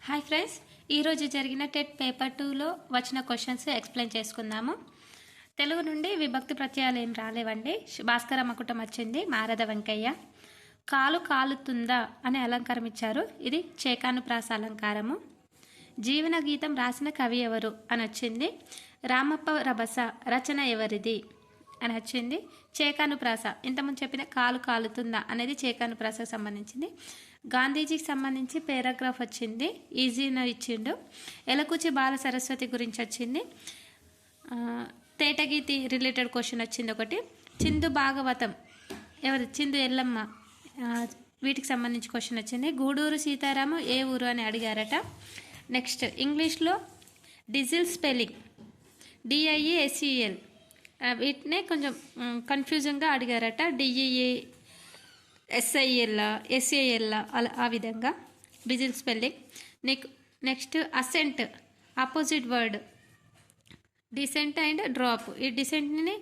Hi friends, ఈరోజు జరిగిన TET paper 2లో వచ్చిన క్వశ్చన్స్ ఎక్స్ప్లెయిన్ చేసుకుందాము. తెలుగు నుండి విభక్తి ప్రత్యయాలు ఏం రాలేవండి. భాస్కర మకుటం వచ్చింది. మారద వెంకయ్య. కాలు కాలుతుందా అనే అలంకారం ఇచ్చారు. ఇది చేకానుప్రాస అలంకారము. జీవన గీతం రాసిన కవి ఎవరు అని వచ్చింది. రామప్ప రభస రచన ఎవరిది అని వచ్చింది. చేకానుప్రాస ఇంతకుముందు చెప్పిన కాలు కాలుతుందా అనేది చేకానుప్రాసకు సంబంధించింది. గాంధీజీకి సంబంధించి పేరాగ్రాఫ్ వచ్చింది. ఈజీగా ఇచ్చిండు. ఎలకుచి బాల సరస్వతి గురించి వచ్చింది. తేటగీతి రిలేటెడ్ క్వశ్చన్ వచ్చింది ఒకటి. చిందు భాగవతం ఎవరు? చిందు ఎల్లమ్మ. వీటికి సంబంధించి క్వశ్చన్ వచ్చింది. గూడూరు సీతారాము ఏ ఊరు అని అడిగారట. నెక్స్ట్ ఇంగ్లీష్లో డిజిల్ స్పెల్లింగ్ DIESEL. వీటినే కొంచెం కన్ఫ్యూజన్గా అడిగారట. DEA SIL అలా ఆ విధంగా diesel spelling. Next ascent opposite word descent and drop. ఈ డిసెంట్ని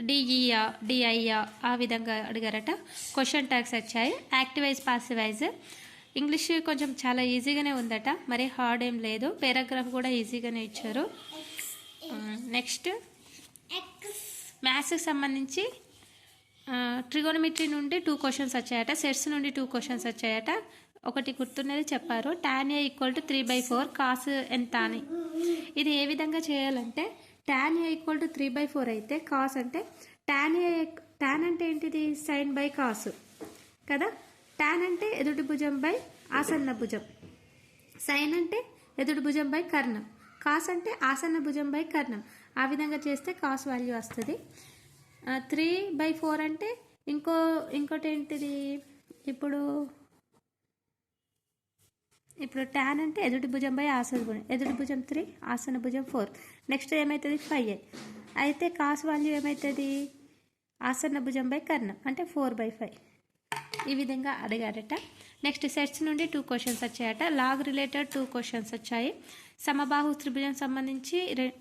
DIA ఆ విధంగా అడిగారట. క్వశ్చన్ ట్యాగ్స్ వచ్చాయి. యాక్టివైజ్ పాసివైజ్ ఇంగ్లీష్ కొంచెం చాలా ఈజీగానే ఉందట, మరి హార్డ్ ఏం లేదు. పేరాగ్రాఫ్ కూడా ఈజీగానే ఇచ్చారు. నెక్స్ట్ మ్యాథ్స్కి సంబంధించి ట్రిగోనమిట్రీ నుండి 2 క్వశ్చన్స్ వచ్చాయట. సెట్స్ నుండి 2 క్వశ్చన్స్ వచ్చాయట. ఒకటి గుర్తున్నది చెప్పారు. tan A = 3/4 కాస్ ఎంత అని. ఇది ఏ విధంగా చేయాలంటే tan A = 3/4 అయితే కాస్ అంటే tan అంటే ఏంటిది? సైన్ బై కాస్ కదా. tan అంటే ఎదుటి భుజం బై ఆసన్న భుజం. సైన్ అంటే ఎదుటి భుజం బై కర్ణం. కాస్ అంటే ఆసన్న భుజం బై కర్ణం. ఆ విధంగా చేస్తే కాస్ వాల్యూ వస్తుంది. 3/4 అంటే ఇంకోటి ఏంటిది? ఇప్పుడు tan అంటే ఎదుటి భుజం బై ఆసన భుజం. ఎదుటి భుజం 3, ఆసన భుజం 4. నెక్స్ట్ ఏమవుతుంది? 5 అయితే కాస్ వాల్యూ ఏమవుతుంది? ఆసన భుజం బై కర్ణం అంటే 4/5. ఈ విధంగా అడిగారట. నెక్స్ట్ సెట్స్ నుండి 2 క్వశ్చన్స్ వచ్చాయట. లాగ్ రిలేటెడ్ 2 క్వశ్చన్స్ వచ్చాయి. సమబాహు త్రిభుజం సంబంధించి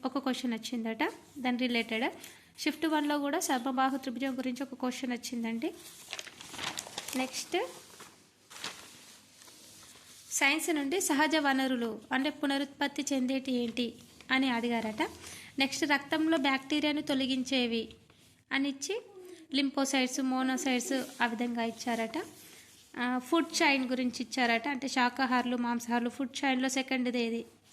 ఒక క్వశ్చన్ వచ్చిందట. దాని రిలేటెడ్ షిఫ్ట్ 1లో కూడా సమబాహు త్రిభుజం గురించి ఒక క్వశ్చన్ వచ్చిందండి. నెక్స్ట్ సైన్స్ నుండి సహజ వనరులు అంటే పునరుత్పత్తి చెందేటి ఏంటి అని అడిగారట. నెక్స్ట్ రక్తంలో బ్యాక్టీరియాను తొలగించేవి అని ఇచ్చి లింపోసైడ్స్, మోనోసైడ్స్ ఆ విధంగా ఇచ్చారట. ఫుడ్ చైన్ గురించి ఇచ్చారట. అంటే శాకాహారులు, మాంసాహారులు. ఫుడ్ చైన్లో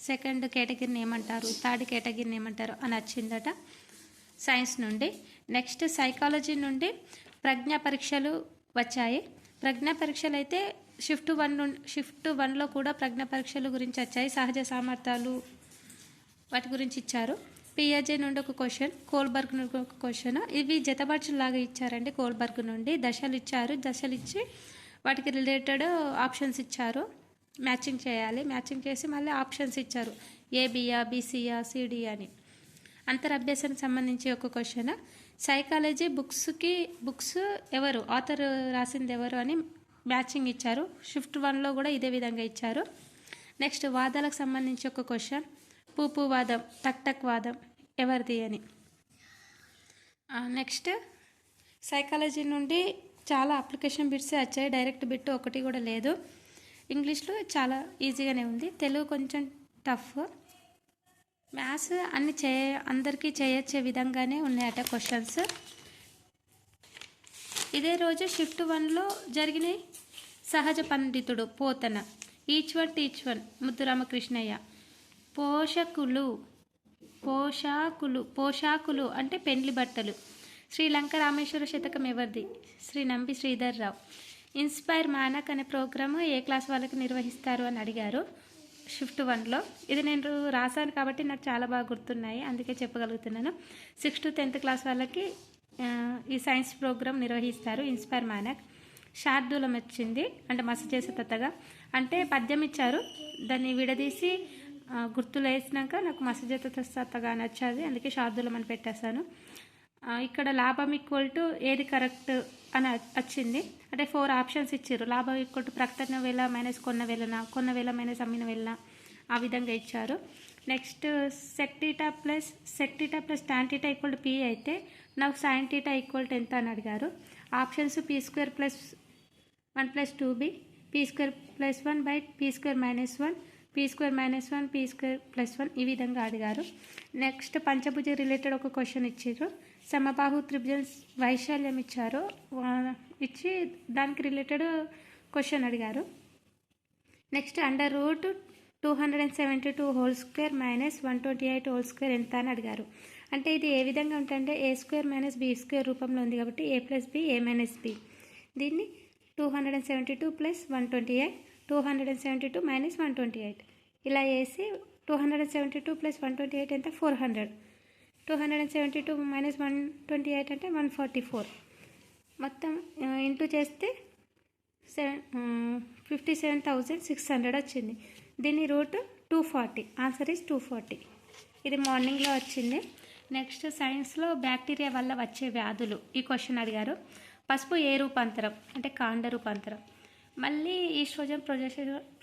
సెకండ్ కేటగిరీని ఏమంటారు, థర్డ్ కేటగిరీని ఏమంటారు అని వచ్చిందట సైన్స్ నుండి. నెక్స్ట్ సైకాలజీ నుండి ప్రజ్ఞా పరీక్షలు వచ్చాయి. ప్రజ్ఞా పరీక్షలు అయితే షిఫ్ట్ 1లో కూడా ప్రజ్ఞా పరీక్షలు గురించి వచ్చాయి. సహజ సామర్థ్యాలు వాటి గురించి ఇచ్చారు. పియాజే నుండి ఒక క్వశ్చన్, కోల్బర్గ్ నుండి ఒక క్వశ్చన్. ఇవి జతపరచులాగా ఇచ్చారండి. కోల్బర్గ్ నుండి దశలు ఇచ్చారు. దశలు ఇచ్చి వాటికి రిలేటెడ్ ఆప్షన్స్ ఇచ్చారు. మ్యాచింగ్ చేయాలి. మ్యాచింగ్ చేసి మళ్ళీ ఆప్షన్స్ ఇచ్చారు. ABయా, BCయా, CD అని. అంతరభ్యాసానికి సంబంధించి ఒక క్వశ్చన్. సైకాలజీ బుక్స్ ఎవరు, ఆథర్ రాసింది ఎవరు అని మ్యాచింగ్ ఇచ్చారు. షిఫ్ట్ 1లో కూడా ఇదే విధంగా ఇచ్చారు. నెక్స్ట్ వాదాలకు సంబంధించి ఒక క్వశ్చన్. పూపు వాదం, టక్ వాదం ఎవరిది అని. నెక్స్ట్ సైకాలజీ నుండి చాలా అప్లికేషన్ బిట్సే వచ్చాయి. డైరెక్ట్ బిట్ ఒకటి కూడా లేదు. ఇంగ్లీష్లో చాలా ఈజీగానే ఉంది. తెలుగు కొంచెం టఫ్. మ్యాథ్స్ అందరికీ చేయొచ్చే విధంగానే ఉన్నాయట క్వశ్చన్స్. ఇదే రోజు షిఫ్ట్ 1లో జరిగిన సహజ పండితుడు పోతన. Each one ముద్దురామకృష్ణయ్య. పోషాకులు అంటే పెండ్లి బట్టలు. శ్రీలంక రామేశ్వర శతకం ఎవరిది? శ్రీ నంబి శ్రీధర్ రావు. ఇన్స్పైర్ మానక్ అనే ప్రోగ్రాము ఏ క్లాస్ వాళ్ళకి నిర్వహిస్తారు అని అడిగారు షిఫ్ట్ 1లో. ఇది నేను రాశాను కాబట్టి నాకు చాలా బాగా గుర్తున్నాయి, అందుకే చెప్పగలుగుతున్నాను. 6th to 10th క్లాస్ వాళ్ళకి ఈ సైన్స్ ప్రోగ్రామ్ నిర్వహిస్తారు. ఇన్స్పైర్ మానక్. శార్దూలం వచ్చింది అంటే మస చేసే తత్తగా అంటే పద్యం ఇచ్చారు. దాన్ని విడదీసి గుర్తులు వేసినాక నాకు మస చేత తత్తగా అని వచ్చేది, అందుకే శార్దూలం అని పెట్టేశాను. ఇక్కడ లాభం = ఏది కరెక్ట్ అని వచ్చింది. అంటే 4 ఆప్షన్స్ ఇచ్చారు. లాభం = ప్రకటన వేళ మైనస్ కొన్న వేళ మైనస్ అమ్మిన వేళ ఆ విధంగా ఇచ్చారు. Next sec theta plus tan theta = P అయితే నాకు సైన్ టీటా = ఎంత అని అడిగారు. Options P² + 1 + 2B, P² +1 by P square -1, P square -1, P square +1 ఈ విధంగా అడిగారు. నెక్స్ట్ పంచభుజ రిలేటెడ్ ఒక క్వశ్చన్ ఇచ్చారు. సమబాహు త్రిభుజం వైశాల్యం ఇచ్చారు, ఇచ్చి దానికి రిలేటెడ్ క్వశ్చన్ అడిగారు. నెక్స్ట్ √272² - 128² ఎంత అని అడిగారు. అంటే ఇది ఏ విధంగా ఉంటుందంటే a² - b² రూపంలో ఉంది కాబట్టి a + b a - b. దీన్ని 272 + 128, 272 - 128 ఇలా వేసి 272 + 128 ఎంత 400, 272 - 128 అంటే 144. మొత్తం ఇంటూ చేస్తే 57,600 వచ్చింది. దీని √240, ఆన్సర్ ఈజ్ 240. ఇది మార్నింగ్లో వచ్చింది. నెక్స్ట్ సైన్స్లో బ్యాక్టీరియా వల్ల వచ్చే వ్యాధులు ఈ క్వశ్చన్ అడిగారు. పసుపు ఏ రూపాంతరం అంటే కాండ రూపాంతరం. మళ్ళీ ఈస్ట్రోజన్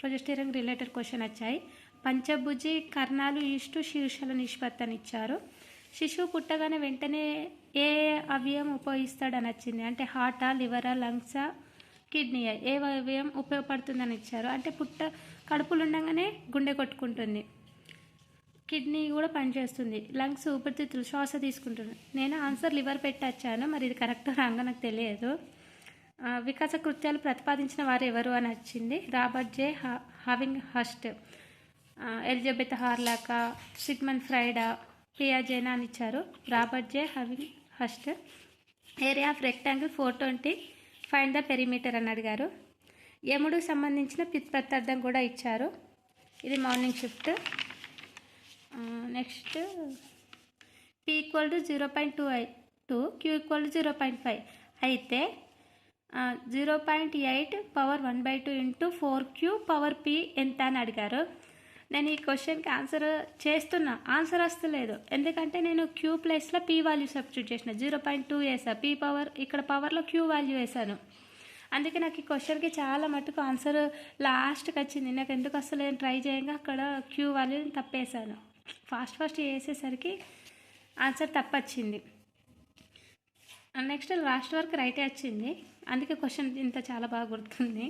ప్రొజెస్టెరాన్ రిలేటెడ్ క్వశ్చన్ వచ్చాయి. పంచభుజి కర్ణాలు ఈస్టు శీర్షాల నిష్పత్తి అని ఇచ్చారు. శిశువు పుట్టగానే వెంటనే ఏ అవయవం ఉపయోగిస్తాడని వచ్చింది. అంటే హార్టా, లివరా, లంగ్సా, కిడ్నీ ఏ అవయవం ఉపయోగపడుతుందని ఇచ్చారు. అంటే కడుపులు ఉండగానే గుండె కొట్టుకుంటుంది, కిడ్నీ కూడా పనిచేస్తుంది, లంగ్స్ ఊపిరితిత్తులు శ్వాస తీసుకుంటుంది. నేను ఆన్సర్ లివర్ పెట్టొచ్చాను, మరి ఇది కరెక్ట్ రాంగో నాకు తెలియదు. వికాస కృత్యాలు ప్రతిపాదించిన వారు ఎవరు అని వచ్చింది. Robert J Havighurst, Elizabeth Hurlock, Sigmund Freud, పియాజేనా అని ఇచ్చారు. Robert J Havighurst. Area of rectangle 420, find the perimeter అని అడిగారు. యముడుకు సంబంధించిన ప్రత్యర్థం కూడా ఇచ్చారు. ఇది morning shift. Next p = 0.2, q = 0.5 అయితే 0.8 పవర్ 1/2 × 4q పవర్ p ఎంత అని అడిగారు. నేను ఈ క్వశ్చన్కి ఆన్సర్ చేస్తున్నా, ఆన్సర్ వస్తలేదు. ఎందుకంటే నేను q ప్లేస్లో p వాల్యూ సబ్స్టిట్యూట్ చేసిన, 0.2 వేసా, p పవర్ ఇక్కడ పవర్లో q వాల్యూ వేసాను. అందుకే నాకు ఈ క్వశ్చన్కి చాలా మటుకు ఆన్సర్ లాస్ట్కి వచ్చింది. నాకు ఎందుకు వస్తలేదు ట్రై చేయంగా అక్కడ q వాల్యూని తప్పేశాను. ఫాస్ట్ చేసేసరికి ఆన్సర్ తప్పొచ్చింది. నెక్స్ట్ లాస్ట్ వరకు రైటే వచ్చింది, అందుకే క్వశ్చన్ ఇంత చాలా బాగా గుర్తుంది.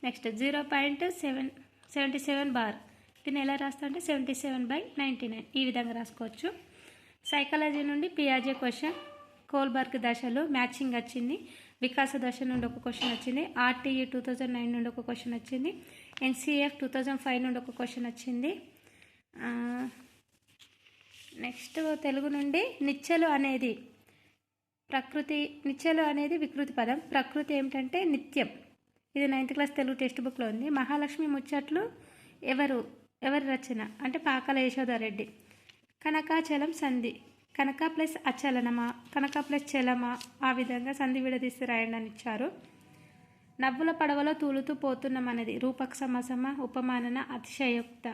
నెక్స్ట్ 0.77 బార్, దీన్ని ఎలా రాస్తా అంటే 77/99 ఈ విధంగా రాసుకోవచ్చు. సైకాలజీ నుండి పియాజే క్వశ్చన్, కోల్బర్గ్ దశలు మ్యాచింగ్ వచ్చింది. వికాస దశ నుండి ఒక క్వశ్చన్ వచ్చింది. RTE 2009 నుండి ఒక క్వశ్చన్ వచ్చింది. NCF 2005 నుండి ఒక క్వశ్చన్ వచ్చింది. నెక్స్ట్ తెలుగు నుండి నిత్యలు అనేది వికృతి పదం. ప్రకృతి ఏమిటంటే నిత్యం. ఇది 9th క్లాస్ తెలుగు టెక్స్ట్ బుక్లో ఉంది. మహాలక్ష్మి ముచ్చట్లు ఎవరి రచన అంటే పాకాల యశోదారెడ్డి. కనకాచలం సంధి, కనక ప్లస్ అచలనమా, కనక ప్లస్ చలమా, ఆ విధంగా సంధి విడదీసి రాయండి అని ఇచ్చారు. నవ్వుల పడవలో తూలుతూ పోతున్నాం అనేది రూపక సమాసమ, ఉపమానన, అతిశయోక్త.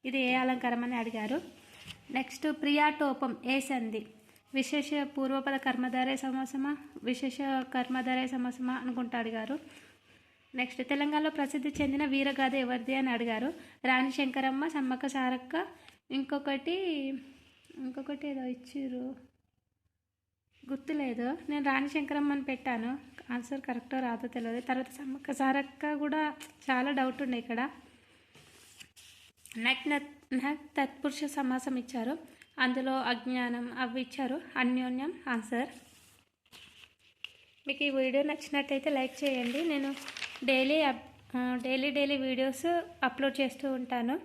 ఇది ఏ అలంకారం అని అడిగారు. నెక్స్ట్ ప్రియాటోపం ఏ సంధి. విశేష పూర్వపద కర్మధారయ సమాసమా, విశేష కర్మధారయ సమాసమా అనుకుంటూ అడిగారు. నెక్స్ట్ తెలంగాణలో ప్రసిద్ధి చెందిన వీరగాథ ఎవరిది అని అడిగారు. రాణి శంకరమ్మ, సమ్మక్క సారక్క, ఇంకొకటి ఏదో ఇచ్చిర్రు గుర్తులేదు. నేను రాణి శంకరమ్మ అని పెట్టాను, ఆన్సర్ కరెక్టో రాదో తెలియదు. తర్వాత సమ్మక్క సారక్క కూడా చాలా డౌట్ ఉండే ఇక్కడ. తత్పురుష సమాసం ఇచ్చారు, అందులో అజ్ఞానం అవి ఇచ్చారు. అన్యోన్యం ఆన్సర్. మీకు ఈ వీడియో నచ్చినట్టయితే లైక్ చేయండి. నేను డైలీ వీడియోస్ అప్లోడ్ చేస్తూ ఉంటాను.